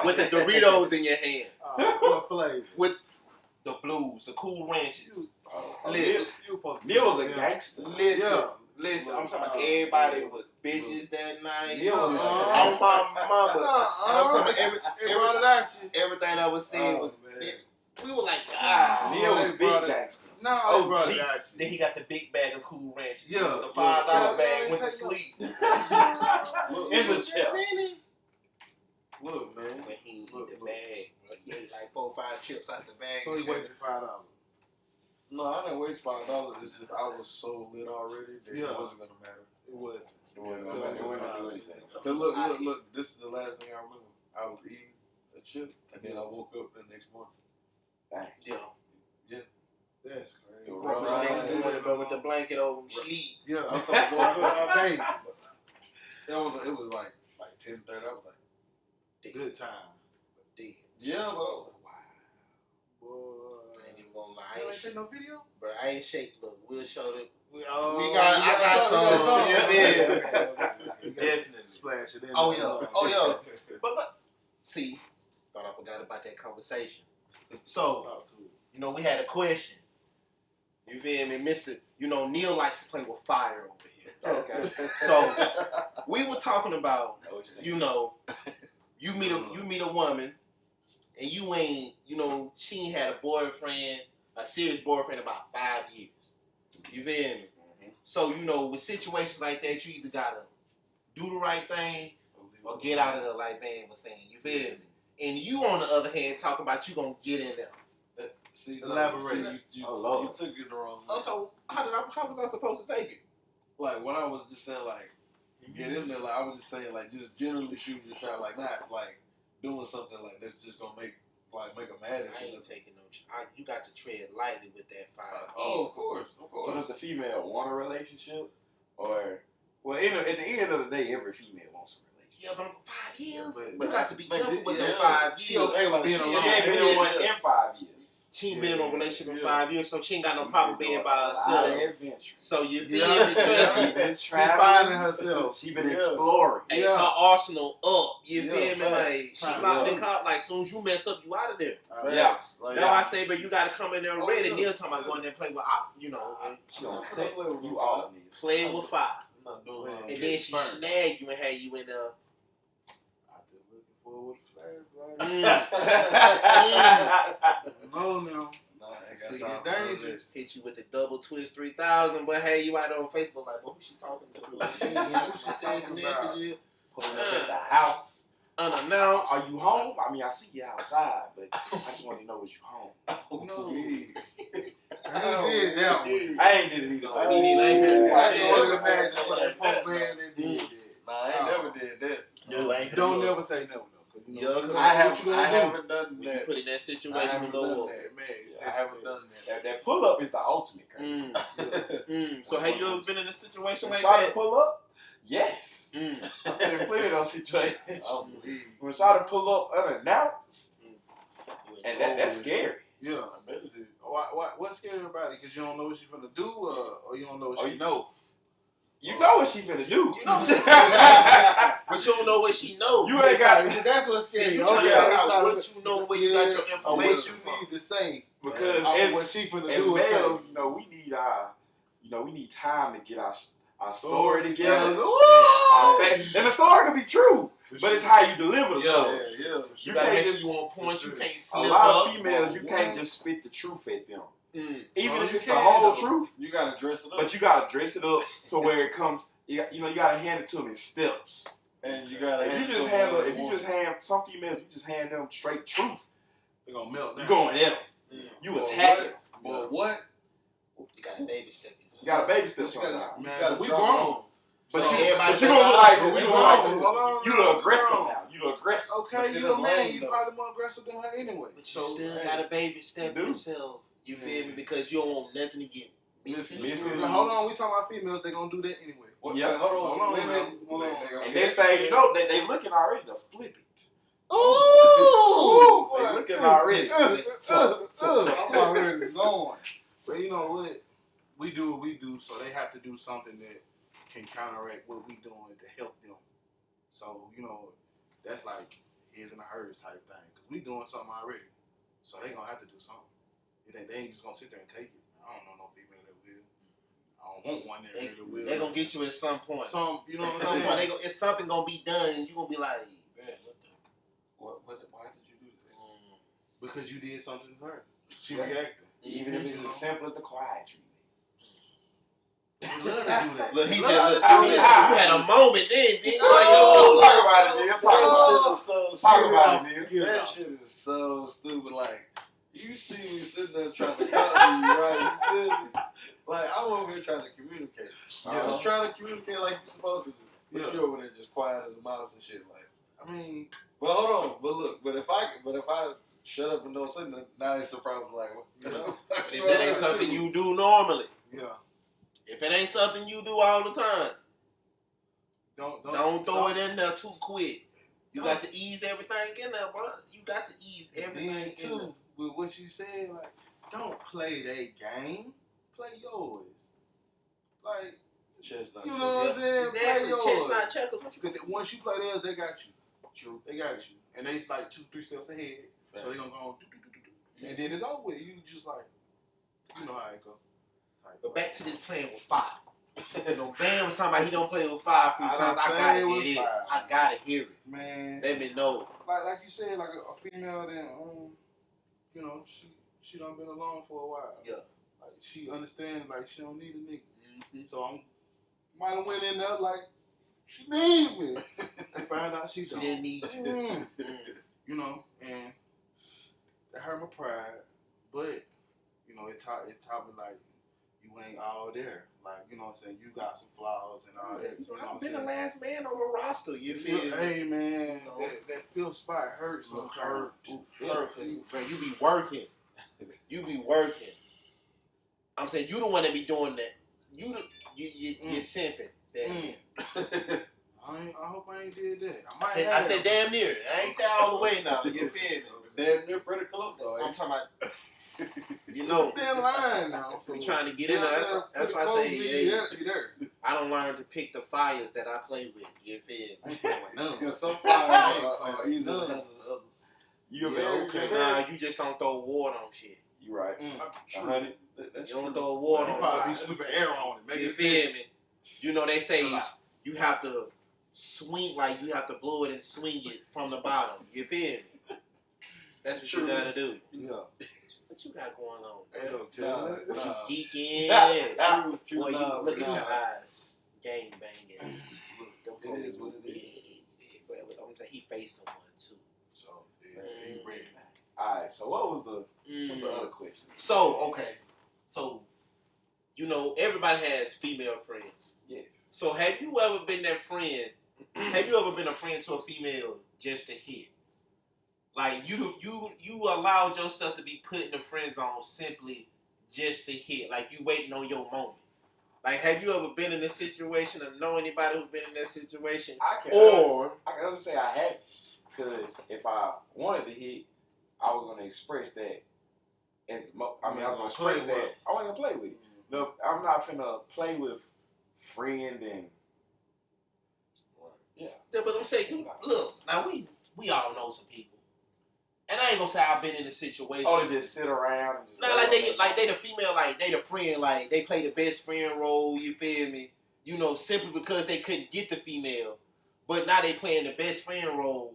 with the Doritos in your hand. What flavor? With the blues, the Cool Ranches. Neil was a gangster. Listen, I'm talking about everybody was bitches that night. Neil was on my mama. I'm talking about everything I was saying was. We were like, Neil was big gangster. No, brother. Then he got the big bag of Cool Ranches. Yeah. The $5 bag went to sleep. In the chair. Look, man. When he eat the bag, bro, he ate like 4 or 5 chips out the bag. So he wasted $5. No, I didn't waste $5. It's just I was so lit already that it wasn't gonna matter. It wasn't. But look. This is the last thing I remember. I was eating a chip, and then I woke up the next morning. Yeah. That's crazy. Next morning, bro, with the blanket over him, sleep. Yeah, I'm talking about baby. It was like 10:30. I was like, Good time. Dead. yeah, but I was like, wow. Boy. I ain't even gonna lie. You ain't take no video? Bro, I ain't shake. Look, we'll show them. I got some. Yeah, Definitely. Splash it in. Oh yeah. But see, thought I forgot about that conversation. So, we had a question. You feel me, Mister? Neil likes to play with fire over here. Okay. So we were talking about, you meet a woman, and you ain't, she ain't had a boyfriend, a serious boyfriend, about 5 years. You feel me? Mm-hmm. So with situations like that, you either gotta do the right thing or get out of there, like Van was saying. You feel me? And you, on the other hand, talking about you gonna get in there. See, elaborate. You took it the wrong way. Oh, so how was I supposed to take it? Like when I was just saying like get in there, like I was just saying like just generally shooting your shot, like not like doing something like that's just gonna make a mad at I you. ain't taking no. You got to tread lightly with that 5 years. Of course. So does the female want a relationship, or at the end of the day, every female wants a relationship. Yeah, but 5 years. But You got to be careful with them yeah. 5 years. She okay with being She alone. ain't been in one in 5 years. She ain't been in a relationship in 5 years, so she ain't got no problem being by herself. Adventure. So you feel me? Trust She me. been She traveling. finding herself. She been exploring. Hey, Yeah. her arsenal up. You Yeah, feel me? facts. Like she Facts. locked in cop. Like soon as you mess up, you out of there. Yeah. Like, That's why I say, but you got to come in there Oh, ready. yeah. Neil talking about going there and play with, She gonna I cut play with you fire. off. playing with fire. I'm not doing that. And then she snagged you and had you in there. I've been looking forward to No. Nah, I ain't She got get time for dangerous. this. Hit you with the double twist 3000, but hey, you out there on Facebook like, who she talking to? Who she text messaging? Pulling up at the house. Unannounced. Are you home? I mean, I see you outside, but I just want to know was you home. No. Oh, He did that one. I ain't did it either. No, he didn't like that. I just want to imagine for that punk man that did that. Nah, I ain't never did that. No, I ain't Don't never say never, though. Yeah, 'cause I that's haven't done when you that. put in that I situation to haven't go done up. that. Man, I haven't done that. That pull up is the ultimate crazy. So have you ever been in a situation like Try to that? pull up? Yes. I've been in plenty of those situations. I believe. When try to pull up unannounced, and that's scary. Yeah. I bet it is. What's scary about it? Because you don't know what she's finna do, or you don't know what she know. You know what she finna do. You know what she finna do. But you don't know what she knows. You ain't got That's what's See, scary. you trying to Okay, figure I'm out trying what you know, where you got your or what information you from. need to say. because What as she finna as do is males, say. we need time to get our story together. Yeah. And the story can be true, but it's how you deliver the Yeah. story. Yeah. You You gotta can't make sure just- you on point. for You sure. can't A slip lot up. of females, you can't just spit the truth at them. Even So if you it's the can, whole though. truth, You gotta dress it up. but you gotta dress it up to where it comes. You gotta hand it to them in steps. And you gotta If you just hand some females, you just hand them straight truth. They're gonna melt You down. going at them. You attack it. But what? You got to baby step yourself. You got a baby step You gotta- sometimes. you gotta we drop grown. it on. But So you everybody gonna look decide, like but you we look grown. like Hold on, you hold the on, aggressor hold on. now. You the aggressor. Okay, But see, you that's a man. lame, You though. probably more aggressive than her anyway. But you So, still hey. got to baby step You do. yourself. You feel me? Because you don't want nothing to get Missing. Now, hold on, we talking about females. They gonna do that anyway. What? Yeah. Hold on. Women, Hold on. And this thing, they looking already to flip it. Ooh, They looking already. I'm already going. So you know what? We do what we do, so they have to do something that can counteract what we doing to help them. So that's like his and a hers type thing. Because we doing something already. So they going to have to do something. They ain't just going to sit there and take it. I don't know no female that will. I don't want one that really will. They're going to get you at some point. You know At what some I'm point, saying? it's something going to be done, and you're going to be like, man, Why did you do that? Because you did something to her. She Yeah. reacted. Even if it's as simple as the quiet treatment. We love to do that. Look, he We just, love look, to do you that. had a moment then, bitch. Oh, talk about it, nigga. Oh, Talk about it, nigga. That shit is so stupid. Like, you see me sitting there trying to talk to you, right? You feel me? Like, I'm over here trying to communicate. Uh-huh. Just trying to communicate like you're supposed to do. But Yeah. you over there just quiet as a mouse and shit. Like, I mean, but hold on. But look. But if I shut up and don't say nothing, now it's a problem. Like, you know? But if that ain't something you do normally, yeah. if it ain't something you do all the time, don't throw it in there too quick. You got to ease everything in there, bro. You got to ease everything Then in there. too, with what you said, like, don't play their game. Play yours. Like, Chestnut. you know what I'm saying? Play Exactly. yours. Chestnut checkers. What you? Because once you play theirs, they got you. True. They got you. And they like 2-3 steps ahead. So they gonna go do. And then it's over with. You just like, you know how it go. But back to this playing with fire. You know, Van was talking about he don't play with fire a few I times. don't I gotta play hear with this. fire. I gotta hear it. Man. Let me know. Like you said, like a female that you know, she done been alone for a while. Yeah. Like she understands like she don't need a nigga. Mm-hmm. So I might have went in there like she need me. And found out she She don't. didn't need you. Mm. You know, and that hurt my pride. But, you know, it taught me like you ain't all there. Like, you know what I'm saying? You got some flaws and all that. You know, what I've I'm been the saying? last man on the roster. You feel me? Hey man, No. that fifth spot hurts Look, sometimes. hurt. Man, you be working. You be working. I'm saying you the one that be doing that. You're simping. Mm. I hope I ain't did that. I said damn near. I ain't say all the way now. You feel me? Damn near pretty close though. I'm Ain't talking about. You It's know, a thin line now. So we trying to get in there. That's why I say, you hey, there. I don't learn to pick the fires that I play with. You feel me? I ain't playing with none. Because some fires are easier than others. You Yeah, very okay. good. Nah, you just don't throw water on shit. You right. Mm. 100. That's You don't true. throw water You on probably fire. be sweeping air on it. Make You it feel me? You know, they say Chill out. you have to swing, like you have to blow it and swing it from the bottom. You feel me? That's what True. you gotta do. Yeah. What you got going on? Ain't no telling. Nah. Geeking. True, Boy, you nah, look at nah. your eyes. Gang banging. It is what it is. But I'm saying he faced the one too. So, yeah, he ready. Alright, so what's the other question? So, okay. So, you know, everybody has female friends. Yes. So have you ever been that friend? Have you ever been a friend to a female just to hit? Like you allowed yourself to be put in the friend zone simply just to hit. Like you waiting on your moment. Like have you ever been in this situation or know anybody who's been in that situation? I can just say I haven't. Because if I wanted to hit, I was gonna express that. I was gonna express that. I wasn't gonna play with it. No, I'm not finna play with friend and Yeah, but I'm saying, look, now we all know some people, and I ain't gonna say I've been in a situation. to just sit around. And just Nah, like they the female, like they the friend, like they play the best friend role. You feel me? You know, simply because they couldn't get the female, but now they playing the best friend role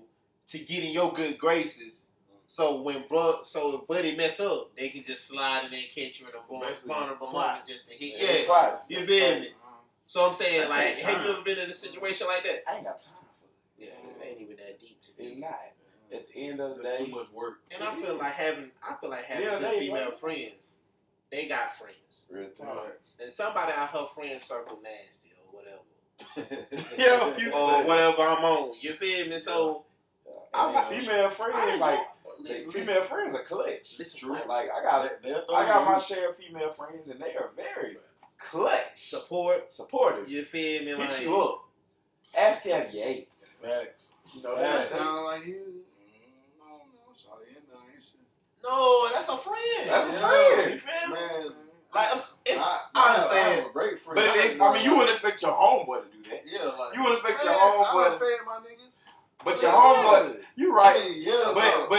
to get in your good graces. So if Buddy mess up, they can just slide in there and catch you in a vulnerable moment just to hit. Yeah, Right. you feel me? So I'm saying, That like, take have you time. ever been in a situation like that? I ain't got time for Yeah, it ain't even that deep to it. It's me. not. At the end of the That's day, too much work. And I feel like having Yeah, good they- female friends. They got friends, real time. and somebody out her friend circle nasty or whatever, Yeah, or whatever I'm on. You feel me? So I'm I- female friends like listen, female friends are clutch. Listen, True. what? Like I got my share of female friends and they are very clutch, supportive. You feel me? Like Hit you up. Ask have you ate. Facts. You know That that. sound like you. No, sorry, ain't shit. no, that's a friend. That's a Yeah. friend. You feel me? Man, Like it's I I understand. have a great friend. But you wouldn't expect your homeboy to do that. Yeah, like You wouldn't expect your Man, I homeboy. done fed my niggas. But your homeboy, you right. Yeah,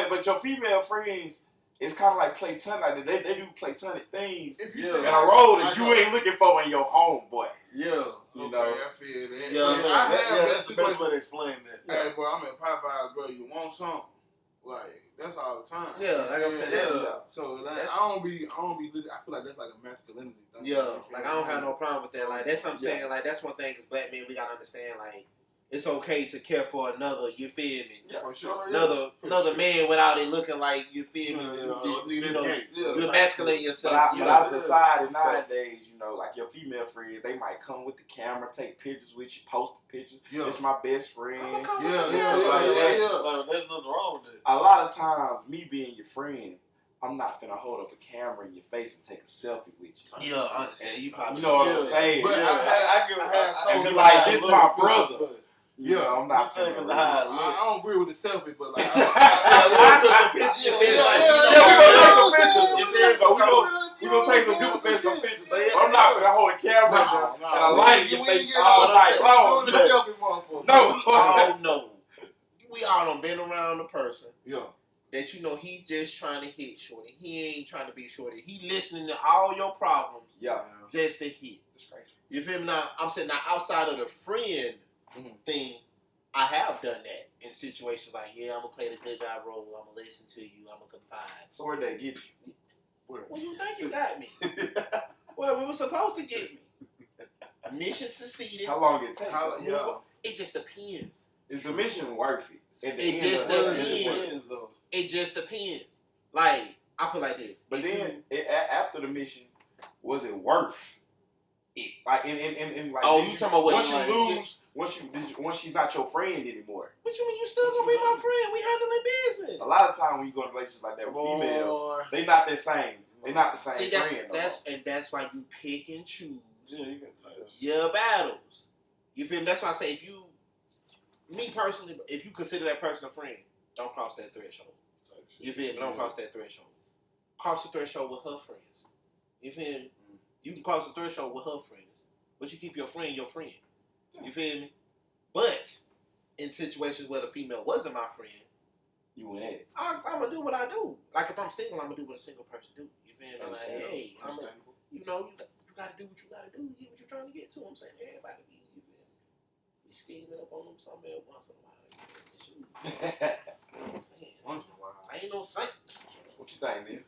But your female friends, it's kind of like platonic. Like they do platonic things If you Yeah. say in a role that like you ain't looking for in your homeboy. Yeah. You okay, know. I feel that. Yeah. But I have That's the best situation- way to explain that. Hey, bro, I'm at Popeyes, bro. You want something? Like that's all the time. Yeah, like I'm saying, that's- So like, that's- I don't be. I feel like that's like a masculinity thing. Yeah, like I don't have no problem with that. Like that's what I'm saying. Like that's one thing as black men we gotta understand. Like it's okay to care for another. You feel me? Yeah, for sure. Another sure. man without it looking like you feel me. You know, you emasculate yourself. But our society nowadays, you know, like your female friends, they might come with the camera, take pictures with you, post the pictures. Yeah. It's my best friend. Like, there's nothing wrong with it. A lot of times, me being your friend, I'm not finna hold up a camera in your face and take a selfie with you. Yeah, I understand. You probably You know what I'm saying? But I be like, this is my brother. Yeah, I'm not saying finna. because I I don't agree with the selfie, but like, I took some pictures. You feel like We gonna take some good some pictures. But I'm not gonna hold a camera and a light in your face all night long. No. Oh no. We all done been around the person Yeah. that you know he's just trying to hit shorty. He ain't trying to be shorty. He listening to all your problems Yeah. just to hit. You feel me? Now I'm saying now outside of the friend thing, I have done that in situations like, yeah, I'm gonna play the good guy role. I'm gonna listen to you. I'm gonna confide. So where'd they get you? Well, you think you got me? Well, we were supposed to get me. Mission succeeded. How long it take? It just depends. Is the mission worth it? At the It end just of the depends. day. It just depends. Like I put it like this. But If you- then after the mission, was it worth it? Like in like. Oh, did you talking about what? Once you like, lose, once she's not your friend anymore. What you mean? You still gonna be my friend? We handling business. A lot of time when you go in relationships like that with females, they not the same. They not the same See, friend. that's why you pick and choose Yeah, you can tell. your battles. You feel me? That's why I say me personally, if you consider that person a friend, don't cross that threshold. You feel me? Don't cross that threshold. Cross the threshold with her friends. You feel me? You can cross the threshold with her friends, but you keep your friend your friend. You feel me? But in situations where the female wasn't my friend, You went at it. I'm gonna do what I do. Like if I'm single, I'm gonna do what a single person do. You feel me? Like, hey, you gotta do what you gotta do to get what you're trying to get to. I'm saying everybody be, you feel me? We scheming up on them something else once in a while. You know what I'm saying? Once in a while. I ain't no saint. What you think, man?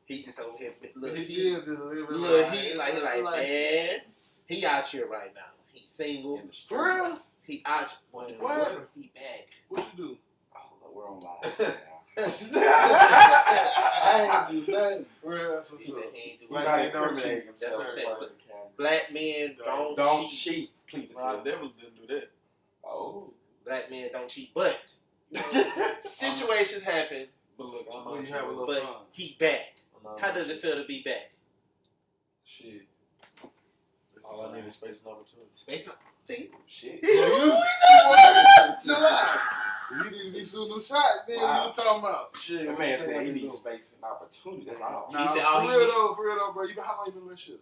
He just over here, look, He he did deliver. he like man, he out here right now. He single. In the streets. For real? He out. What? He back. What you do? Oh, look, we're on live now. I ain't do nothing. For real, that's He what's said up. he ain't do He's Like, not they don't incriminating cheat. That's what I'm himself saying. in front of the camera. Black men Don't cheat. cheat. Please. No, I definitely didn't do that. Oh. Black men don't cheat. But situations happen. But look, I'm Well, not you have a sure. little But fun. he back. I'm not How does sure. it feel to be back? Shit. All I need is space and opportunity. Space. See. Shit. Chill out. You need to be shooting them shots, then Wow. you talking about. Shit. That man said he needs space and opportunity. That's all. He said all for he real need- though, bro. How long you been in this shit?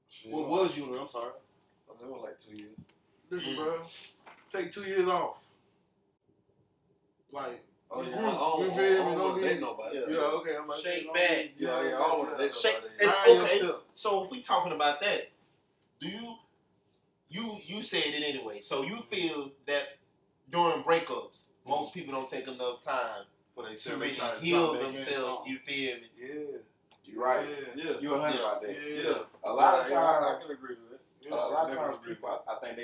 Shit. What was you? I'm sorry. I mean, it was like 2 years. Listen, bro. Take 2 years off. Like, Oh, you yeah. feel me? I Don't don't need- date nobody. Yeah. yeah, okay. I'm like, Shake don't back. need- Yeah, I don't want to date Shake. nobody. It's Mind okay. yourself. So if we talking about that, do you said it anyway? So you feel that during breakups, most people don't take enough time For they to say really they try to heal drop back in themselves. something. You feel me? Yeah. You right. Yeah. Yeah. You 100 about that. Yeah. A lot of Yeah, I times, can agree with that. Yeah. a lot of Definitely times agree. people, I think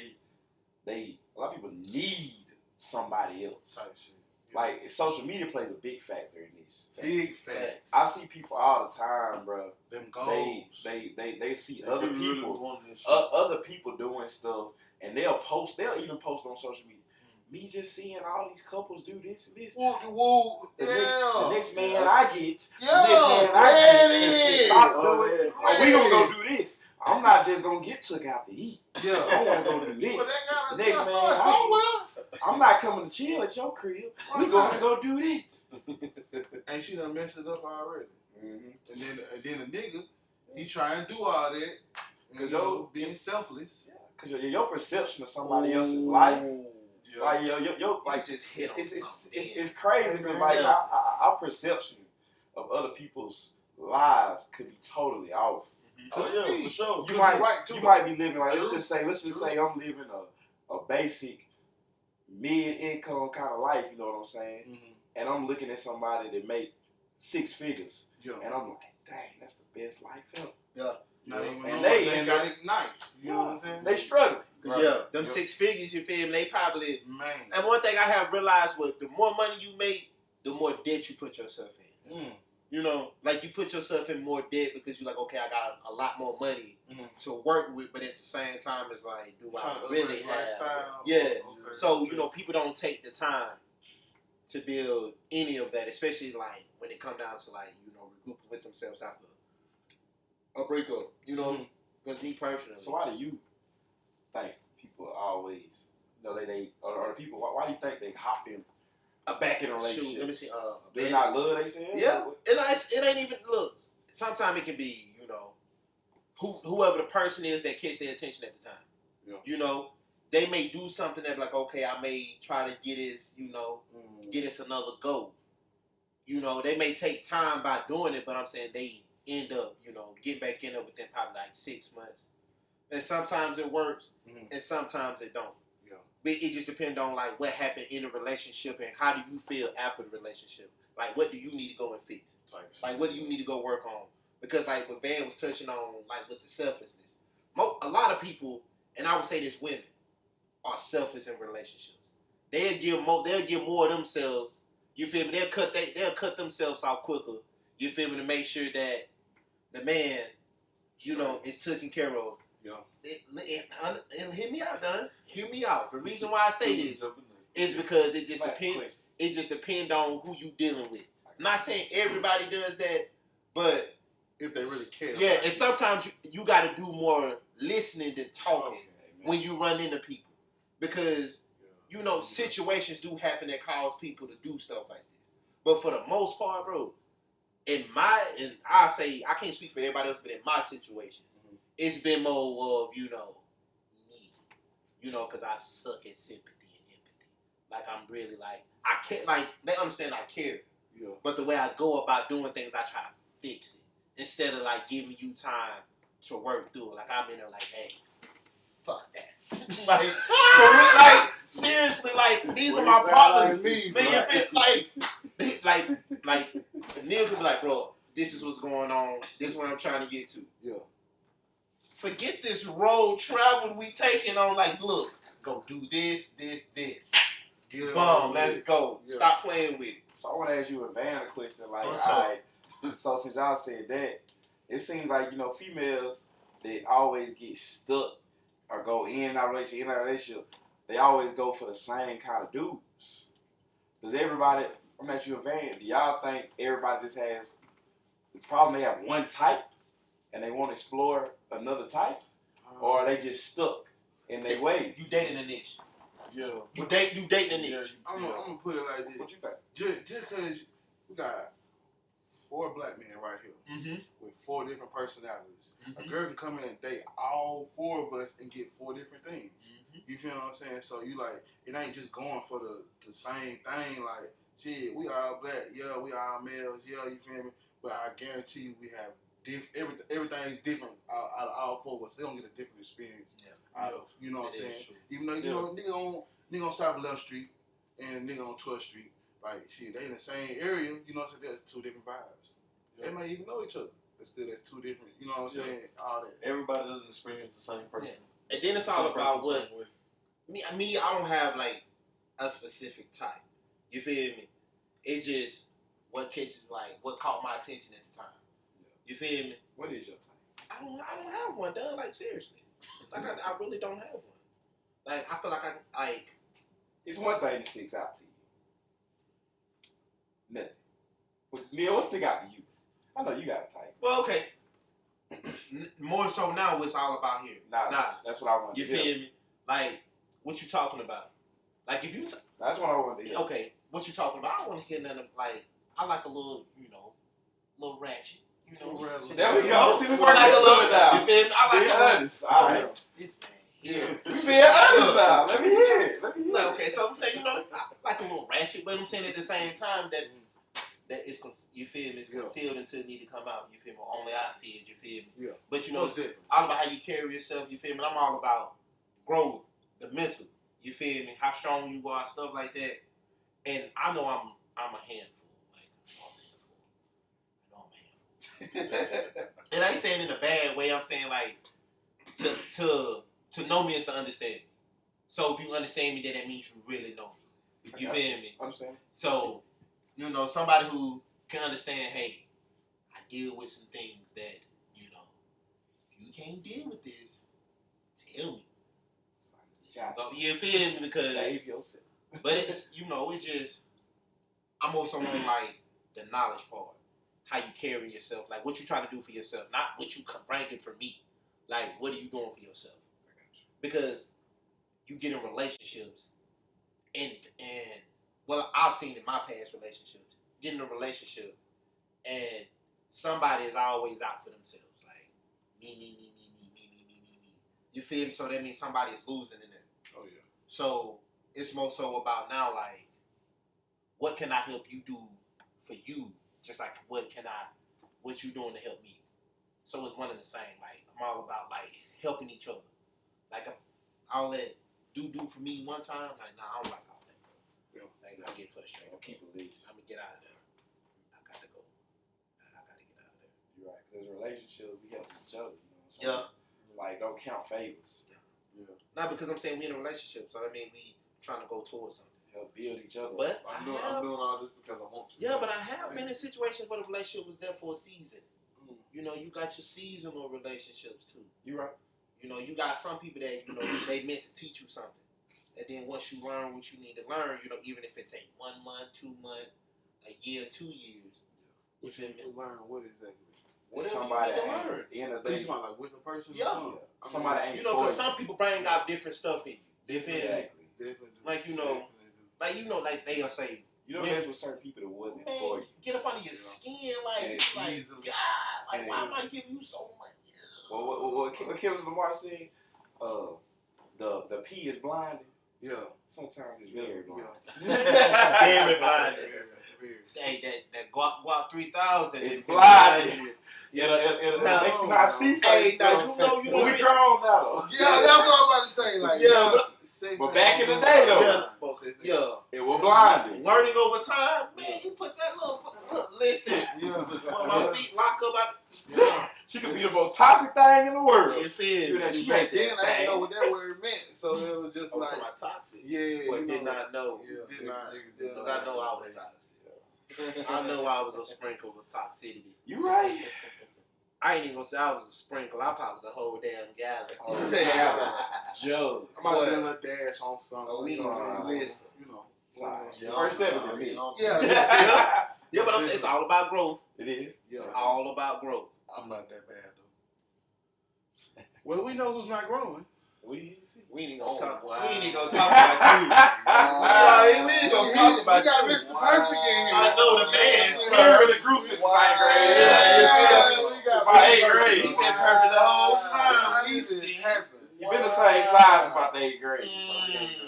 a lot of people need somebody else. Type shit. Yeah. Like social media plays a big factor in this. Big facts. I see people all the time, bro. Them goals. They see And other really people, was wanting this shit. other people doing stuff, and they'll even post on social media. Me just seeing all these couples do this and this. Woo. The Yeah. next man Yeah. I get, Yeah. the next man I There get, it and is. stop Oh, doing. yeah. Oh, we gonna go do this. I'm not just gonna get took out to eat. Yeah. I wanna go do Well, this. that gotta Next gotta man, start somewhere. I'm not coming to chill at your crib. We gonna go do this. And she done messed it up already. Mm-hmm. And then a nigga, he try and do all that, and, you know, being selfless. Cause your perception of somebody else's life Yeah. Like yo, like just hit on something. it's crazy because like our perception of other people's lives could be totally off. Oh yeah, for sure. You Could might be right, too, you though. might be living like True. let's just say I'm living a basic mid-income kind of life, you know what I'm saying? Mm-hmm. And I'm looking at somebody that make 6 figures, Yeah. and I'm like, dang, that's the best life ever. Not even And knowing they they end got up- it nice. You know what I'm saying? They struggling. Cause Right. yeah, them Yep. 6 figures, you feel me? They probably. Man. And one thing I have realized was the more money you make, the more debt you put yourself in. Mm. You know, like you put yourself in more debt because you're like, okay, I got a lot more money Mhm. to work with, but at the same time, it's like, do Trying I to really upgrade have? lifestyle. Yeah. Okay. So you know, people don't take the time to build any of that, especially like when it come down to like regrouping with themselves after a breakup. You know, Mhm. because me personally, So why do you think people always, or the people, why do you think they hop in back in a relationship? shoot, let me see. Do they not love they say? Yeah, it ain't even look. Sometimes it can be, whoever the person is that catch their attention at the time. Yeah. You know, they may do something that like, okay, I may try to get this, get us another goal. They may take time by doing it, but I'm saying they end up, getting back in there within probably like 6 months. And sometimes it works, and sometimes it don't. Yeah. But it just depends on like what happened in the relationship and how do you feel after the relationship. Like, what do you need to go and fix? Like, what do you need to go work on? Because, like, what Van was touching on, like, with the selflessness. A lot of people, and I would say this, women, are selfless in relationships. They'll give more of themselves. You feel me? They'll cut themselves out quicker. You feel me? To make sure that the man, is taken care of. Yeah. And hear me out, Don. Hear me out. The reason why I say this is because it just depends. It just depends on who you dealing with. I'm not saying everybody does that, but if they really care. yeah, and sometimes you got to do more listening than talking Okay, when you run into people, because situations do happen that cause people to do stuff like this. But for the most part, bro, and I say I can't speak for everybody else, but in my situation, it's been more of need, because I suck at sympathy and empathy. Like I'm really like I can't like they understand I care. Yeah. But the way I go about doing things, I try to fix it instead of like giving you time to work through it. Like I'm in there like, hey, fuck that. Like, for real, like seriously, like these are my partners. Like Neil could be like, bro, this is what's going on. This is what I'm trying to get to. Yeah. Forget this road travel we taking on. Like, look, go do this. Boom, let's go. Yeah. Stop playing with it. So I want to ask you and Van a question. Like, What's all up? right, so since y'all said that, it seems like females that always get stuck or go in and out of relationship, they always go for the same kind of dudes. Does everybody? I'm asking you and Van. Do y'all think everybody just has the problem? They have one type and they want to explore another type, or are they just stuck in their ways? You dating a niche. Yeah. You dating a niche. I'm gonna put it like this. What you think? Just because we got 4 black men right here Mm-hmm. with 4 different personalities. A girl can come in and date all 4 of us and get 4 different things. You feel what I'm saying? So you like, it ain't just going for the same thing. Like, shit, we all black, yeah, we all males, yeah, you feel me? But I guarantee you, we have everything is different out of all 4 of us. They don't get a different experience out of, you know what I'm saying? Even though nigga on South 11th Street and nigga on 12th Street, like shit, they in the same area, you know what I'm saying? There's 2 different vibes. Yeah. They may even know each other, but still there's 2 different, you know what I'm saying? All that. Everybody doesn't experience the same person. And then it's all about what me. I don't have like a specific type. You feel me? It's just what caught my attention at the time. You feel me? What is your type? I don't have one done. Like seriously, like I really don't have one. Like I feel like I like. It's one thing that sticks out to you. Nothing. Neil, what stick out to you? I know you got a type. Well, okay. More so now, it's all about here. Nah, that's what I want to You hear. feel me? Like what you talking about? Like if you That's what I want to hear. okay, what you talking about? I don't want to hear nothing like I like a little, little ratchet. There we go. See, we working I like a this little. one now. You feel me? I like Be a little. honest. All right. This man hear. We being honest now. Let me hear it. Let me hear Look, it. okay, so I'm saying, I like a little ratchet, but I'm saying at the same time that it's you feel me, it's concealed until it need to come out. You feel me? Only I see it. You feel me? Yeah. But you know, Most it's definitely. all about how you carry yourself. You feel me? I'm all about growth, the mental. You feel me? How strong you are, stuff like that. And I know I'm a handful. Like I'm a handful. And I ain't saying in a bad way. I'm saying like to know me is to understand me. So if you understand me, then that means you really know me. You feel me? Understand? So, you know, somebody who can understand, hey, I deal with some things that, you know, if you can't deal with this, tell me. You feel me? Because, Save yourself. but it's, you know, it's just, I'm also on like the knowledge part. How you carry yourself, like what you trying to do for yourself, not what you bringing for me. Like, what are you doing for yourself? Because you get in relationships, and well, I've seen in my past relationships, get in a relationship, and somebody is always out for themselves, like me. You feel me? So that means somebody is losing in there. Oh yeah. So it's more so about now, like, what can I help you do for you? Just like what you doing to help me? So it's one and the same. Like I'm all about like helping each other. Like if I'll let do for me one time, like nah, I don't like all that, bro. Yeah. Like I get frustrated. I'll keep the lease. I'm gonna get out of there. I got to go. I gotta get out of there. You're right. Because relationships, we help each other. You know what I'm Yeah. saying? Like, don't count favors. Not because I'm saying we in a relationship, so that means we trying to go towards something. Help build each other. But I'm doing all this because I want to. yeah, but I have been in situations where the relationship was there for a season. You know, you got your seasonal relationships too. You right. You know, you got some people that, you know, they meant to teach you something. And then once you learn what you need to learn, you know, even if it take 1 month, 2 months, a year, 2 years. You feel me? Learn what exactly? Whatever Somebody you need to ain't- learn. at the end of the Are you day, talking like with a person? Yeah. Or something? I mean, somebody ain't You know, for because you. some people bring out different stuff in you. You feel me? Exactly. Definitely do. Like, you know, Definitely do. like, you know, like they'll say, You know, When- there's with certain people that wasn't for man, you. get up under your skin, like, And it's like, easily- God, like, and why it- am I giving you so much? What Kendrick Lamar said, the P is blinded. Yeah. Sometimes it's very blind. Very blinded. Very. Hey, that Guap 3000 It's is blinded. blinded. It'll No. make you not see Hey, certain now stuff. you know you But don't we be- grown now though. Yeah, that's what I'm about to say. Like, Yeah, sex but ain't back in the gonna day, do though. it. Yeah, It was blinded. learning over time, man. You put that look, listen. Yeah. When my feet lock up, Yeah. She could be the most toxic thing in the world. you feel Do me? that See, shit back like then, that, I didn't know man. what that word meant, so it was just Oh, like, talking about toxic. yeah, But you did know, not know. Yeah, Did not- niggas yeah. Because I know I was toxic. I know I was a sprinkle of toxicity. You right. I ain't even gonna say I was a sprinkle. I probably was a whole damn gallon. Whole gallon. Jug. I'm about to Boy. do a little dash on something. Oh, we you know, listen. You know. Sorry. Yeah, The first step is yeah, in me. Yeah. Yeah, but I'm saying it's all about growth. It is. It's Yeah. all about growth. I'm not that bad though. Well, we know who's not growing. We see. We ain't gonna Oh, talk. wow. We ain't even gonna talk about you. We ain't gonna talk about we got you. Mr. Perfect in here. I know the man, We sir. really grew since Wow. ninth grade. Yeah, we got About Mr. 8th grade. He been perfect the whole time. How We did this see. happen? You've been the same size about the 8th grade.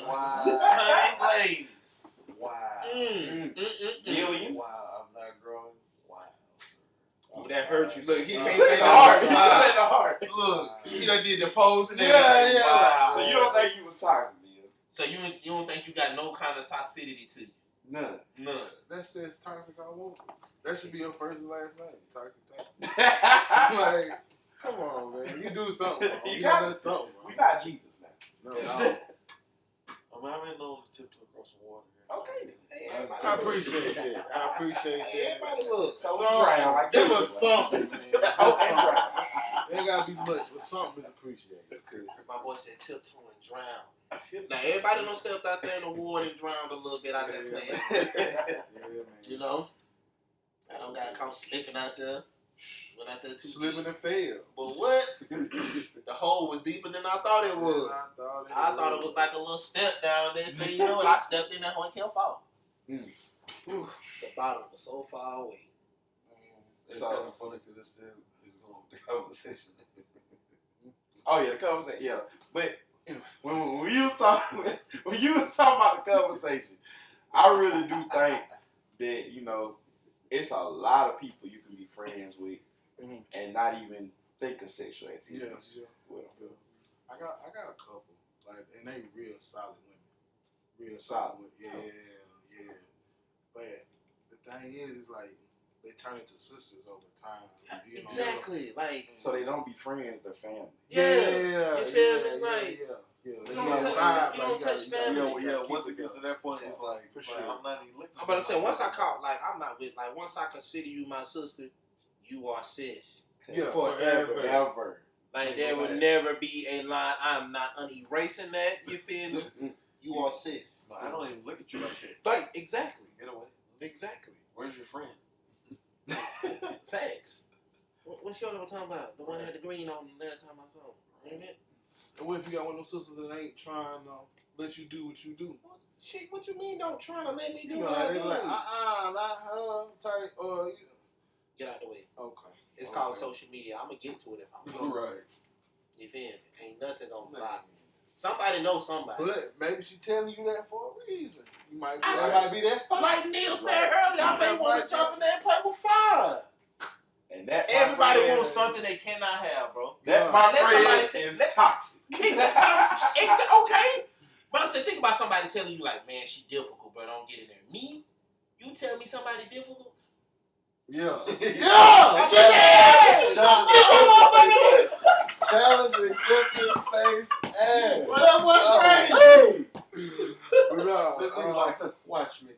Wow. Honey glaze. Wow. Billion. Wow, I'm not growing. Wow. Oh, that hurt you. Look, he can't It's say in the heart. It's that. in the heart. Look, he done did the pose and Yeah, everything. yeah. Wow. So you don't think you was toxic, Bill? So you don't think you got no kind of toxicity to you? None. None. That says toxic all over. That should be your first and last name. Toxic. we Like, come on, man. You do something wrong. You You got done it. something wrong. not Jesus now. No, I'm in on the tiptoe across the water here. Okay. Hey, I everybody appreciate that. I appreciate Hey, that. everybody look. So Some- drown like Give that. us something, man. Toe and drown. Ain't gotta be much, but something is appreciated. 'Cause- My boy said tiptoe and drown. Now everybody done stepped out there in the water and drowned a little bit out there playing. Yeah, man. You know? I don't gotta come slipping out there. Went out there too Slipping deep. and fail. But what? The hole was deeper than I thought it was. I thought it was like a little step down there. So you know what? I stepped in that hole and kept falling. Mm. Whew, the bottom was so far away. It's So- kind of funny because it's going with the conversation. Oh yeah, the conversation. Yeah, but when you was talking about the conversation, I really do think that, you know, it's a lot of people you can be friends with and not even think of sexual activities with them. I got a couple, like, and they real solid women. Real Solid. solid. Yeah. But the thing is like they turn into sisters over time. You know? Exactly. Like, So they don't be friends, they're family. yeah. You feel me? Like, you you don't touch family. Once it gets to that point, it's like, For sure. I'm not even looking. I'm about to say, once I call, like, I'm not with, like, once I consider you my sister, you are sis. Yeah, Forever. Ever. Like, there will never be a line. I'm not erasing that. You feel me? You are sis. No, I don't even look at you like that. Like, exactly. Get away. Exactly. Where's your friend? Facts. What show that we're talking about? The one that had the green on the last time I saw him. Ain't it? And what if you got one of them sisters that ain't trying to let you do what you do? Shit, what you mean don't try to let me do You know, what I they do? be like, not her type. Get out the way. Okay. It's called social media. I'm going to get to it if I want. Right. You feel me? Ain't nothing going to block me. Somebody knows somebody. But maybe she telling you that for a reason. You might be, I that just- might be that fight. Like Neil said earlier, I may want to jump in there and play with fire. And that my Everybody friend, wants something they cannot have, bro. That my Let friend somebody is toxic. Okay. But I'm saying, think about somebody telling you, like, man, she difficult, bro. Don't get in there. Me? You tell me somebody difficult? Yeah. Challenge accepted, face ass. What up, what crazy? This nigga's like, watch me.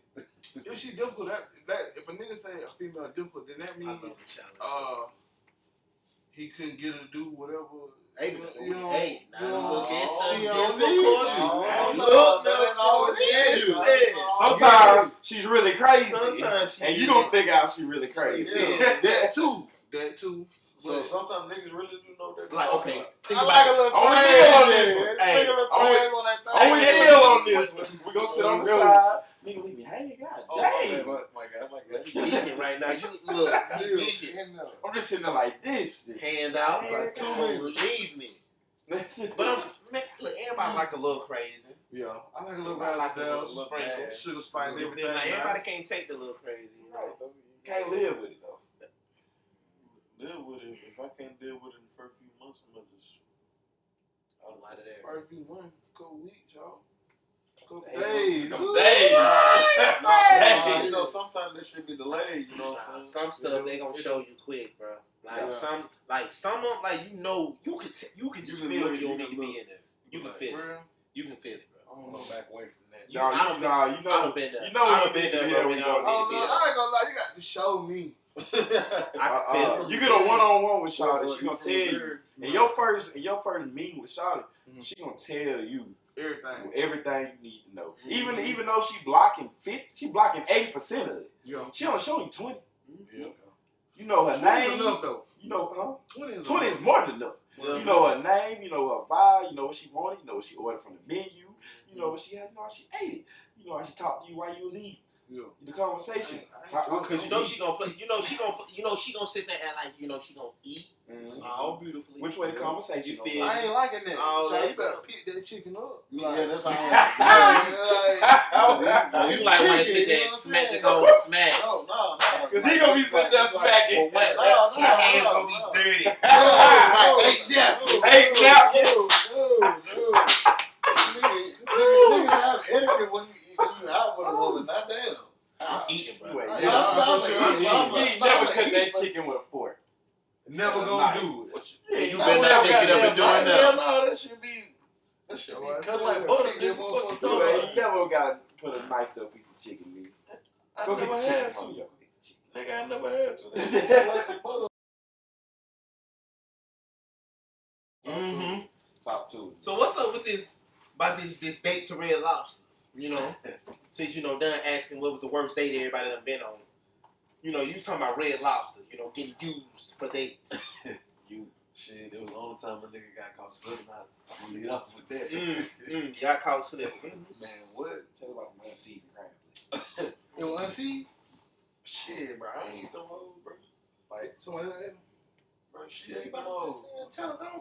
If she difficult, that if a nigga say a female difficult, then that I means love a challenge. he couldn't get her to do whatever. Hey, you know, now look at some she don't difficult. need you. Look, That all it is. Sometimes she's really crazy. Sometimes she and you really- gonna figure out she really crazy. Yeah, that too. So sometimes niggas really do know that. Like, okay, think I about like it. a little Oh, we crazy. deal on this one. Hey, Take a little oh, we- crazy on that thing. Oh, we Hey, deal on this one. We gonna sit on the Really? side. Nigga, leave me hanging. God Oh, dang. my God. You geeking right now. You look, you geeking. I'm just sitting there like this. Hand out, Hand but out. don't leave me. But man, look, everybody like a little crazy. Yeah, I like a little I bit like a little of sprinkle. sugar spice, You everything. feel like man. everybody can't take the little crazy, you know. Can't live with it though. Deal with it. If I can't deal with it in the first few months, I'm gonna just. A lot of that. First few months, couple weeks, y'all. Couple Days. days. Couple Ooh. days. Nah, you know, sometimes this should be delayed. You know what I'm saying? Some stuff they gonna show you quick, bro. Like Yeah. some of them, like you know, you can just You can feel look, when you you don't need can to be look. in there. You can Like, feel it. Real? You can feel it, bro. I don't know. Back away from that. You- Nah, I done you know, I done been there. you know I you done been need to there, be bro. there When when I you don't I need to be there. ain't gonna lie, you got to show me. I can feel it. you get a one-on-one with Shawty, she gonna from tell you. Missouri. In your first meeting with Shawty, Mhm. she gonna tell you Everything. everything you need to know. Mhm. Even though she blocking 80% of it. Yeah. She don't show you 20. Yeah. You know her 20 is name. enough, though. You know, 20 is 20 enough. is more than enough. Yeah. You know her name, you know her vibe, you know what she wanted, you know what she ordered from the menu, you know what she had, you know how she ate it, you know how she talked to you while you was eating. Yeah. The conversation. Cause you know she gonna play. You know she gonna sit there and act like she gonna eat all beautifully. Which way the conversation? You gonna feel go? I ain't liking that. Oh, So that- you better pick that chicken up. Yeah, that's how You like want to sit chicken, there you and know smack what the I'm go smack. No. Cause he gonna be sitting there smacking. Well, what? No, Your hands gonna be dirty. Hey, clap. Niggas have etiquette when you out with a woman, not damn. I'm eating, bro. You ain't Yeah, never- I'm for sure. you ain't never cut that chicken with a fork. Never gonna do it. And you I better would not never pick it up got and doing that. nothing. Hell no, that should be cut like butter. Nigga, what the fuck you You talking ain't about? never gotta put a knife to a piece of chicken, nigga. I Go get never the chicken had from to. me. Nigga, I never had to. Nigga, like some butter. Mm-hmm. Top two. So what's up with this date to Red Lobster? You know, since done asking what was the worst date everybody done been on. You was talking about Red Lobster. Getting used for dates. Shit, there was a long time a nigga got caught slipping out. I'm gonna lead up with that. You got caught slipping. Man, what? Tell about the season crab. You want to see? Shit, bro. I ain't them hoes, bro. Like, Somebody else? bro, shit ain't them hoes. Don't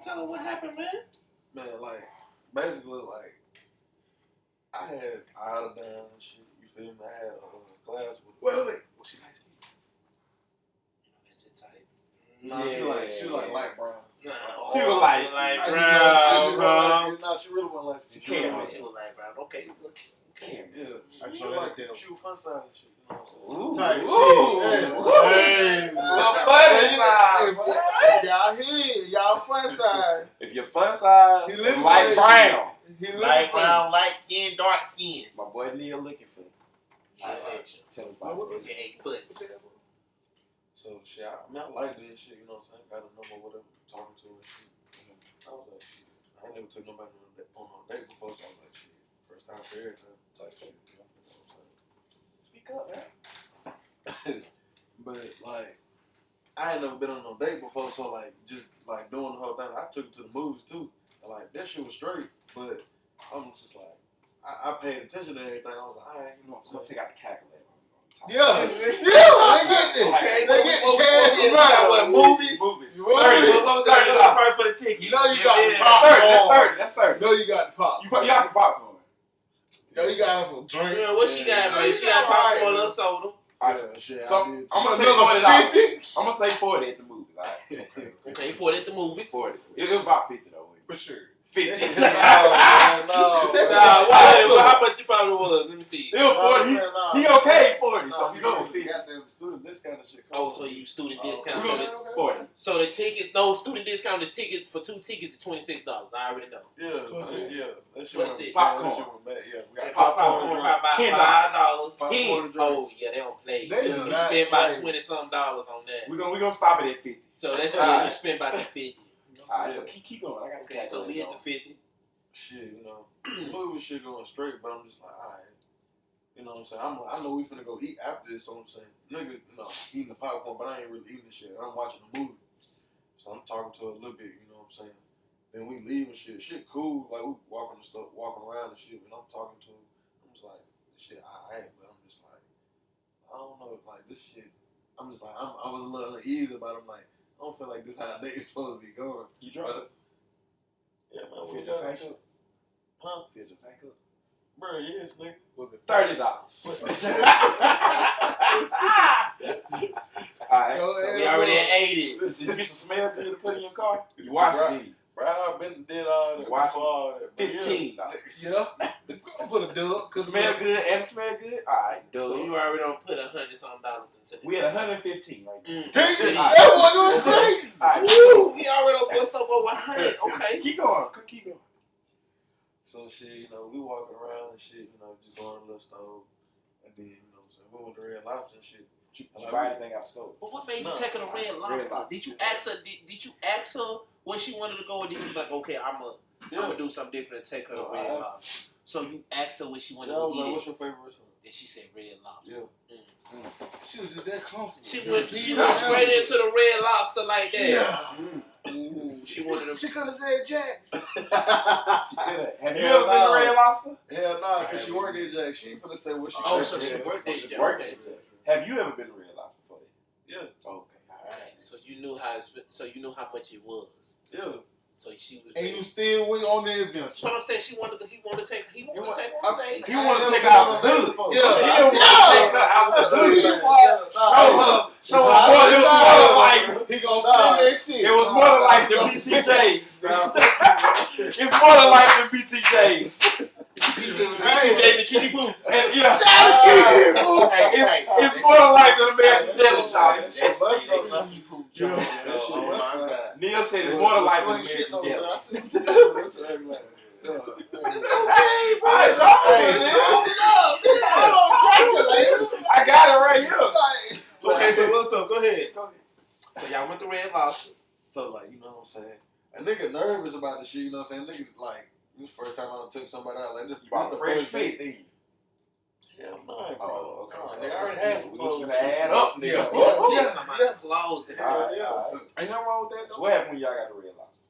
tell her what happened, man. Man, like, basically like I had iodine and shit. You feel me? I had a class with. Wait. Was she light skin? That's the type. Nah, she like light brown. Nah, She was like brown. Nah, she really wasn't light skin. She can't. She was light brown. Okay, look. Damn. Yeah, I she saw was that like deal. she was fun size and shit. You know what I'm saying? Ooh. Type Ooh. shit. Ooh. Crazy. Well, fun size. Y'all here, y'all fun size. If you're fun size, He living light crazy. brown. He living Light for you. brown, light skin, dark skin. My boy Neil looking for you. I bet you. Tell him about Look it. at 8 foot. So shit, I mean, I like this shit. You know what I'm saying? Got a number, whatever, talking to her and shit. I was like, shit. I ain't never took nobody on no date before, so I was like, shit. First time for everything. Type shit. You know what I'm saying? Speak up, man. But like, I ain't never been on no date before, so like, just like doing the whole thing. I took it to the movies too, and like that shit was straight. But I'm just like, I paid attention to everything. I was like, all right, you know what I'm I'm gonna saying? take out the calculator. Yeah, they get this. Okay, They get the cash got what, right. movies? Movies. What? $30. Price for the ticket. You know you got the Yeah. popcorn. That's 30. You know you got the pop. You got some popcorn. You know you got some drinks. Yeah, what she got, man? Yeah. She got popcorn, a little soda. Alright, Yeah, shit, so I did I'm too. gonna say Another $40. 50? I'm gonna say 40 at the movies. Alright. Okay, for it at the movies. 40. It was about 50 though. For sure. 50. No, How much it probably was? Let me see. It was 40. He okay 40. So you know it's 50. Goddamn student discount and shit. Oh, so you student discount. We So gonna the, 40. so the tickets, no student discount is tickets for 2 tickets is $26. I already know. Yeah, that shit What's went it? Popcorn. That shit went bad. Yeah, we got Popcorn popcorn. about $10. $5. Popcorn Oh drinks. yeah, they don't play. They You do not spend about play. $20-something on that. We're gonna stop it at 50. So that's Alright. it. You spend about that 50. Alright, so keep going. I got Okay, so we at the 50. Shit, you know, movie shit going straight, but I'm just like, all right. You know what I'm saying? I know we finna go eat after this, so I'm saying, nigga, you know, eating the popcorn, but I ain't really eating the shit. I'm watching the movie. So I'm talking to her a little bit, you know what I'm saying? Then we leave and shit. Shit cool. Like, we walking around and shit, and I'm talking to her. I'm just like, this shit, all right, but I'm just like, I don't know, like, this shit, I'm just like, I was a little uneasy about it. I'm like, I don't feel like this how a date is supposed to be going. You drunk? Yeah, man, Filled we your got tank up? Huh? Filled your tank up? Bro, yes, nigga. Was it $30? Alright. So we already at 80. Did you get some smell good to put in your car? You watched it, didn't you? Bro, I've been did all that. Watch before all that. But $15. Yeah. I'm gonna do it. Cause Smell good and smell good? Alright, duh. So you already don't put $100-something into the We at 115 right now. Dang it, Alright. that one was crazy. Alright, Woo! We already done bust up over 100. Okay. keep going. Keep going. So shit, you know, we walking around and shit, you know, just going to the little stove. And then, you know what I'm saying, we went to Red Lobster and shit. Did you buy anything out the store? But what made you No. take her to Red Lobster? Lobster. Did you ask her? Did you ask her where she wanted to go, or did you be like, okay, I'm gonna do something different and take her to No, Red I- Lobster? So you asked her where she wanted Yeah, I to was eat like, it, what's your favorite restaurant? and she said Red Lobster. Yeah. She was just that comfortable. She went straight into the Red Lobster like that. Yeah. Ooh, she wanted to. She could have said Jack's. She could have. Have you Hell ever been no. to Red Lobster? Hell nah, because she worked at Jack. She ain't finna say what she Oh, got. so she worked at She's Jack. working at Jack. Have you ever been to Red Lobster before? Yeah, Okay. Alright, so you knew how. So you knew how much it was. yeah. So she was. And you still went on the adventure. But I'm saying he wanted to take her on a date. He I wanted to ain't take never out been on the that hood. before. He Yeah. didn't want to take her out the hood. Show her more. It was more than like. He gonna spend that shit. It was more than like the BTJs. It's more than like the BTJs. BTJ the Kitty Poo. And yeah, Hey, it's more than like the American Deli shop. That's that Kitty Poo joint. Oh my God. Neil said it's more than like the shit, American Deli. I said, yeah. It's okay, bro. It's I got it right here. Okay, so what's up? Go ahead. So y'all went to Red Lobster. So like, you know what I'm saying? A nigga nervous about the shit, you know what I'm saying? Nigga like, this is the first time I done took somebody out. Like this About the the fresh first fit, date. didn't you? Hell no, bro. Oh, okay. No, nigga, I already had some We clothes. just finna add up, nigga. Yeah. Yes, somebody closed it. All right, Yeah. all right. Ain't nothing wrong with that. So what happened when y'all got to Red Lobster?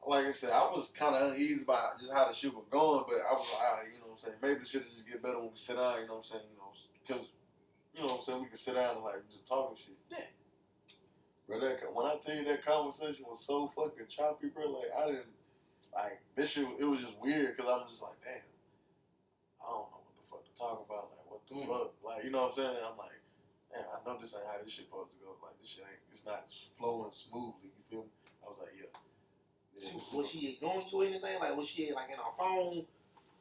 Like I said, I was kind of uneasy about just how the shit was going, but I was like, all right, you know what I'm saying? Maybe the shit will just get better when we sit down, you know what I'm saying? You know, because, you know what I'm saying, we can sit down and like just talk and shit. Yeah. Bro, when I tell you that conversation was so fucking choppy, bro, like I like this shit, it was just weird because I'm just like, damn, I don't know what the fuck to talk about. Like, what the fuck? Like, you know what I'm saying? I'm like, man, I know this ain't how this shit supposed to go. Like, this shit ain't, it's not flowing smoothly. You feel me? I was like, yeah. Was she ignoring you or anything? Like, was she like in her phone?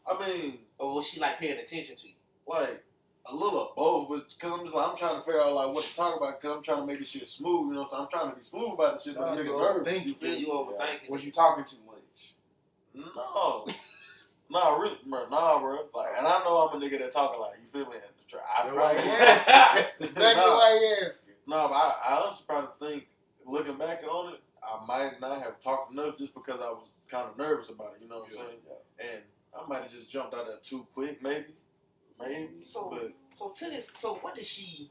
I mean, Or was she like paying attention to you? like a little of both, but because I'm just like I'm trying to figure out like what to talk about because I'm trying to make this shit smooth. You know, so I'm trying to be smooth about this shit. But nigga nervous. You Yeah, feel you me? overthinking. Was you talking too much? No, no, really, bro, nah, bro. Like, and I know I'm a nigga that talking like you feel me. I probably Exactly why you asked. no, but I honestly probably think looking back on it, I might not have talked enough just because I was kind of nervous about it. You know what I'm saying? And I might have just jumped out there too quick, maybe. So to this, so what did she?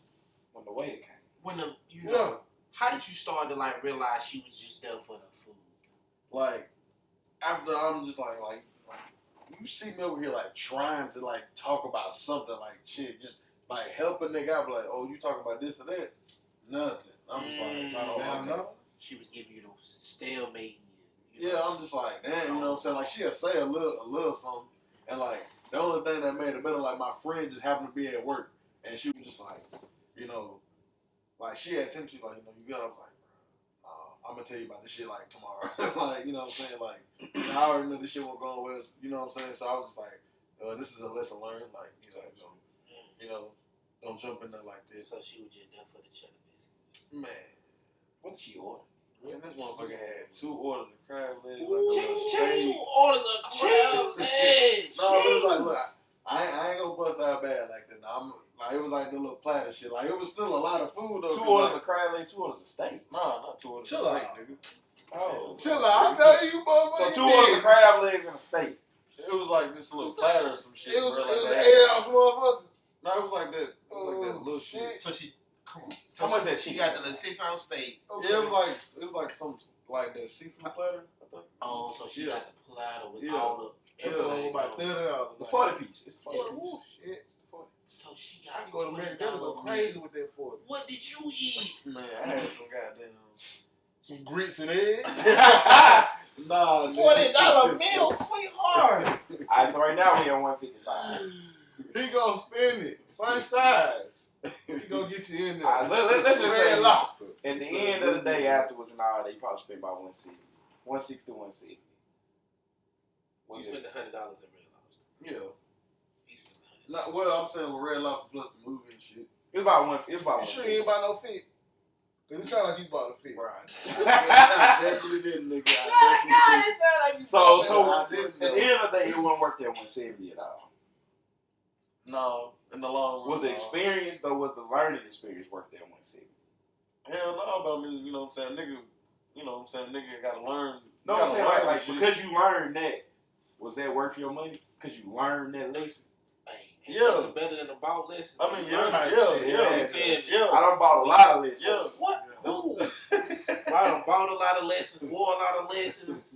When the waiter came. When the you know, how did you start to like realize she was just there for the food? Like after I'm just like you see me over here like trying to like talk about something like shit, just like help a nigga out, like, oh, you talking about this or that? Nothing. I'm just like, no. She was giving you the stalemate. Yeah, I'm just like, damn, you know what I'm saying? Like she'll say a little something, and like the only thing that made it better, like my friend just happened to be at work, and she was just like, you know, like she had tempted, like, you know, you got. I was like, I'm gonna tell you about this shit like tomorrow, like, you know what I'm saying? Like, I already knew this shit was going well, you know what I'm saying? So I was just like, this is a lesson learned, like, you know, don't jump in there like this. So she was just there for the cheddar biscuits. Man, What did she order? man, this motherfucker had 2 orders of crab legs, like a Ooh, little two steak. orders of crab legs. No, it was like, look, I ain't gonna bust out bad like that. No, it was like the little platter shit. Like, it was still a lot of food though. 2 orders of crab legs, 2 orders of steak. Nah, not 2 orders Chill of steak, out. nigga. Oh. Chill out. I'm telling you, motherfucker. So 2 orders of crab legs and a steak. It was like this little platter or some shit. It was bro, an like that. 8-ounce motherfucker. No, it was like that. It was like that little shit. So she, come on. So How much she, that she cheese? got the little 6-ounce steak. Okay. Yeah, it was like some like that seafood platter. I think. Oh, so she Yeah. got the platter with Yeah. all the everything. About on it. $30. The 40 piece. It's the 40 Yeah. piece. Shit. So she I got can go to America. They go $40 crazy meal. with that 40. What did you eat? Man, I had some goddamn. Some grits and eggs. Nah, $40 meal, sweetheart. Alright, so right now we on 155. He gonna spend it. One size. He gonna get you in there. Alright, let's just Red say Lobster. at the end of the day, afterwards and all that, you probably spent about 160. 160 to 170. You spent $100 at Red Lobster. Yeah. He spent $100. Not well. I'm saying with Red Lobster plus the movie and shit. It's about one. It's about You sure 160. you ain't buy no fit? Cause it sound like you bought a fit. Right. I definitely didn't, nigga. I definitely didn't. So I at didn't the know. end of the day, it wasn't worth that 170 at all. No, in the long run. Was the no. experience though? Was the learning experience worth that 170? Hell no, but I mean, you know what I'm saying, nigga. You know what I'm saying, nigga gotta learn. No, you I'm gotta saying learn like shit. because you learned that, was that worth your money? Because you learned that lesson. Hey, Yeah. nothing better than a ball lesson. I mean, You learn yeah, shit. yeah, You feel me? yeah. I done bought a lot of lessons. Yeah. What? Who? I done bought a lot of lessons, wore a lot of lessons.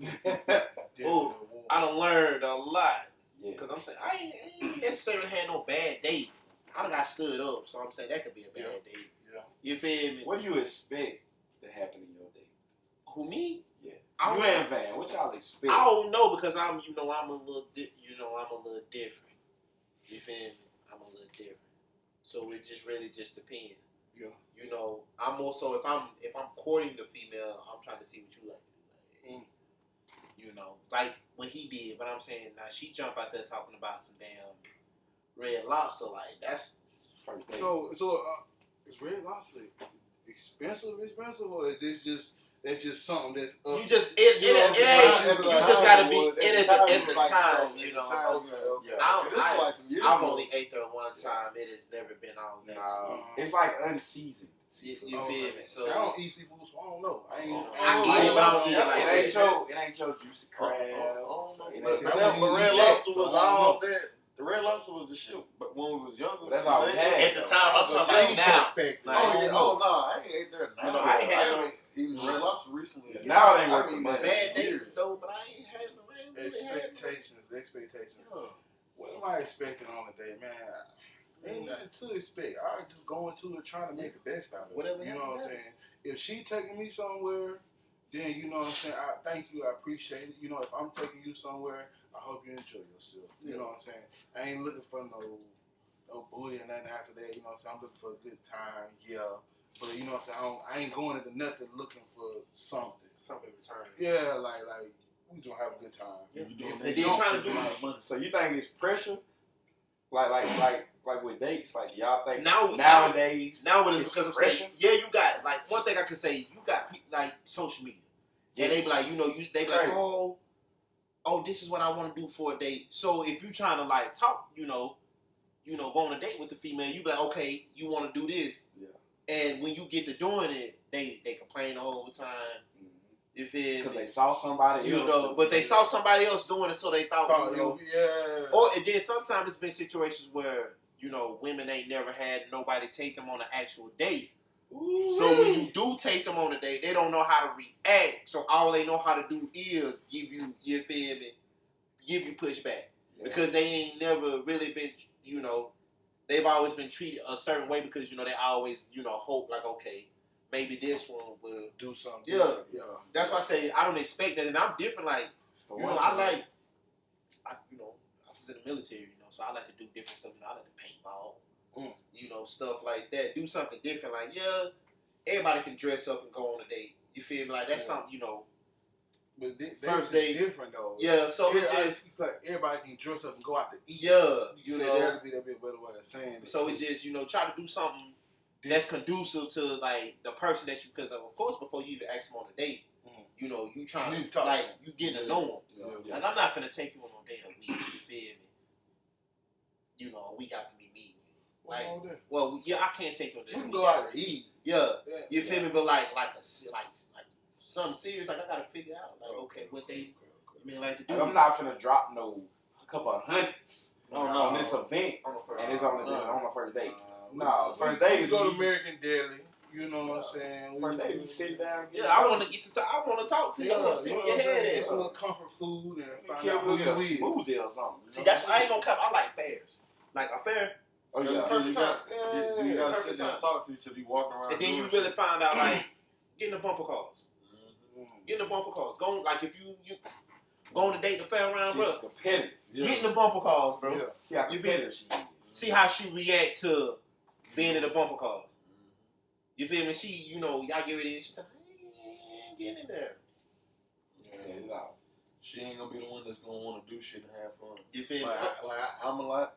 Ooh, I done learned a lot. Yeah. Because I'm saying, I ain't necessarily had no bad day. I done got stood up, so I'm saying that could be a bad day. Yeah. You feel me? What do you expect to happen in your day? Who, me? Yeah. I You don't, and Van, what y'all expect? I don't know because I'm a little different. You feel me? I'm a little different. So it just really just depends. Yeah. You know, I'm also if I'm courting the female, I'm trying to see what you like to do. Like, you know, like what he did. But I'm saying now she jump out there talking about some damn Red Lobster. Like that's First day. So is Red Lobster expensive, or is this that's just something that's up? you just You know, you just gotta be in at the time. You know, Okay. I've only ate there one time. It has never been all that. Nah, it's like unseasoned. See, you feel me? So I don't eat seafood, so I don't know. I ain't. I eat it, but I don't eat it like It that. ain't your juicy crab. It But ain't- Red Lobster was all that. The Red Lobster was the shit. But when we was younger, That's all we had. At the time, I'm talking about now. Like, Oh no, I ain't ate there now. You know, I ain't had haven't eaten Red Lobster recently. Yeah, now it ain't worth I the mean, money. Bad days though, but I ain't had no. I ain't really had no. expectations. Yeah. What am I expecting on the day, man? Ain't nothing to expect. I just go into it trying to make the best out of it. Whatever You know what I'm happens, saying? If she taking me somewhere then you know what I'm saying. I thank you. I appreciate it. You know, if I'm taking you somewhere, I hope you enjoy yourself. You know what I'm saying. I ain't looking for no booty or nothing after that. You know what I'm saying. I'm looking for a good time. Yeah, but you know what I'm saying. I ain't going into nothing looking for something. Something return. Yeah, like we gonna have a good time. Yeah. You doing And that, then you trying to spend do- a lot of money. So you think it's pressure? Like with dates, like y'all think Now- nowadays Now what is it's because I'm pressure? saying, yeah, you got like one thing I can say, you got people like social media. Yeah, they be like, you know, they be like, Crazy. oh, this is what I want to do for a date. So if you trying to like talk, you know, go on a date with the female, you be like, okay, you want to do this. Yeah. And when you get to doing it, they complain the whole time. You feel because me? they saw somebody You else. know, but they saw somebody else doing it, so they thought, Oh, you know. yeah. Or and then sometimes it's been situations where, you know, women ain't never had nobody take them on an actual date. So when you do take them on a date, they don't know how to react. So all they know how to do is give you pushback. Yeah. Because they ain't never really been, you know, they've always been treated a certain way because, you know, they always, you know, hope like, okay, maybe this one will. Do something. Yeah. different. Yeah. That's why I say I don't expect that. And I'm different. Like, It's the you know, one I thing. like, I was in the military, you know, so I like to do different stuff. You know, I like to paintball, you know, stuff like that. Do something different. Like, yeah, everybody can dress up and go on a date. You feel me? Like, that's something, you know. But First day date. different though. Yeah, so it's just, like everybody can dress up and go out to eat. yeah, you You know. that'd be a better way of saying it. So it's just, you know, try to do something that's conducive to, like, the person that you, because, of course, before you even ask them on a date, you know, you trying You to, talk. like, you getting to know them. Yeah. Like, I'm not finna take you on no date a week, you feel me? You know, a week after me meeting you. What's Like, wrong with that? well, yeah, I can't take you on a We date. can a go week out after. to eat. Yeah, Yeah. you feel me? But like something serious, like I gotta figure out, like, okay, what they, I mean, like to do Like, I'm not finna drop a couple of hundreds No. on this event, on the first. and it's on the first date. We- No, we- first date we is go to you- American Deli. You know what I'm saying? First date, we sit down. Yeah, I want to get to talk. I want to talk to you. I want to see where your head Get is. some comfort food and find Can't out who look you at a is. smoothie or something. See, that's why I ain't gonna cut. I like fairs, like a fair, Oh yeah. Perfect You time. got, you gotta Perfect sit down time. and talk to each other. You walking around. and then you doing really shit. find out like getting the bumper cars, Mm. getting the bumper cars. Go like if you go on a date to fair around, She's bro. competitive. Yeah. Getting the bumper cars, bro. Yeah. See how You competitive she is. See how she react to being in the bumper cars. You feel me? She, you know, y'all get ready and she's like, get in there. Yeah, no. She ain't gonna be the one that's gonna want to do shit and have fun. You feel me? Like,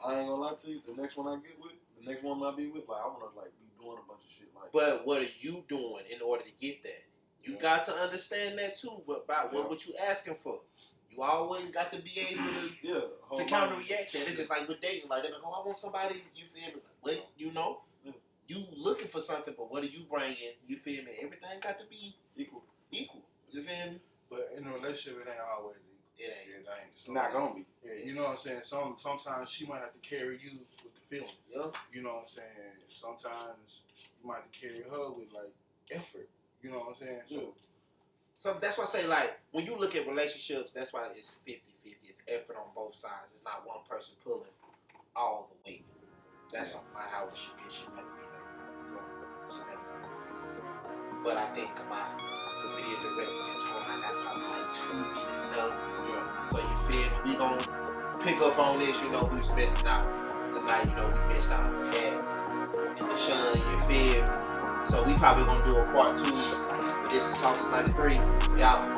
I ain't gonna lie to you. The next one I get with, the next woman I be with, like I wanna like be doing a bunch of shit like. But what are you doing in order to get that? You Yeah. got to understand that too. But about what you asking for, you always got to be able to yeah, to counter react that. It's just like with dating, like they're like, oh, I want somebody. You feel me? Like, what you know? Yeah. You looking for something, but what are you bringing? You feel me? Everything got to be equal. equal. You feel me? But in a relationship, it ain't always equal. It ain't. It ain't. It's not gonna be. Yeah, you know what I'm saying? Sometimes she might have to carry you with the feelings. Yeah. You know what I'm saying? Sometimes you might have to carry her with like effort. You know what I'm saying? So So that's why I say, like, when you look at relationships, that's why it's 50-50. It's effort on both sides. It's not one person pulling all the weight. That's how it should be. It should never be that. It should never be that. But I think about the video director just told me I got probably like 2 minutes left. So you feel me? We gonna pick up on this, you know, we was missing out. Tonight, you know, we missed out on Pat and LaShawn, you feel me? So we probably gonna do a part 2. This is Talks 93. We out.